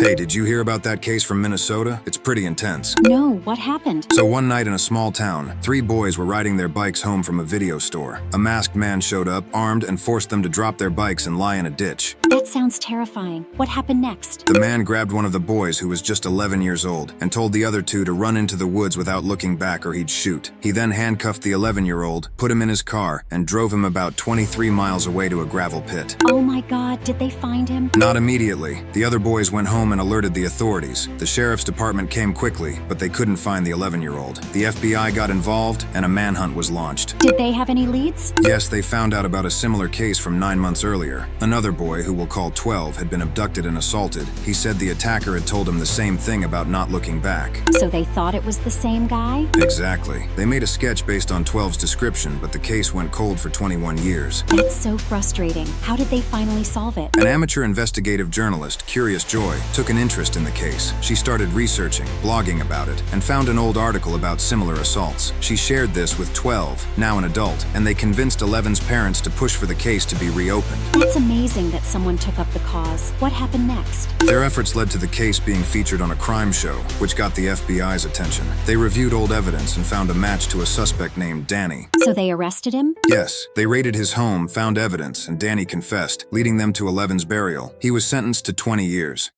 Hey, did you hear about that case from Minnesota? It's pretty intense. No, what happened? So one night in a small town, 3 boys were riding their bikes home from a video store. A masked man showed up, armed, and forced them to drop their bikes and lie in a ditch. That sounds terrifying. What happened next? The man grabbed one of the boys, who was just 11 years old, and told the other 2 to run into the woods without looking back or he'd shoot. He then handcuffed the 11-year-old, put him in his car, and drove him about 23 miles away to a gravel pit. Oh my God, did they find him? Not immediately. The other boys went home and alerted the authorities. The sheriff's department came quickly, but they couldn't find the 11-year-old. The FBI got involved, and a manhunt was launched. Did they have any leads? Yes, they found out about a similar case from 9 months earlier. Another boy, who we'll call 12, had been abducted and assaulted. He said the attacker had told him the same thing about not looking back. So they thought it was the same guy? Exactly. They made a sketch based on 12's description, but the case went cold for 21 years. That's so frustrating. How did they finally solve it? An amateur investigative journalist, Curious Joy, took an interest in the case. She started researching, blogging about it, and found an old article about similar assaults. She shared this with 12, now an adult, and they convinced 11's parents to push for the case to be reopened. That's amazing that someone took up the cause. What happened next? Their efforts led to the case being featured on a crime show, which got the FBI's attention. They reviewed old evidence and found a match to a suspect named Danny. So they arrested him? Yes, they raided his home, found evidence, and Danny confessed, leading them to 11's burial. He was sentenced to 20 years.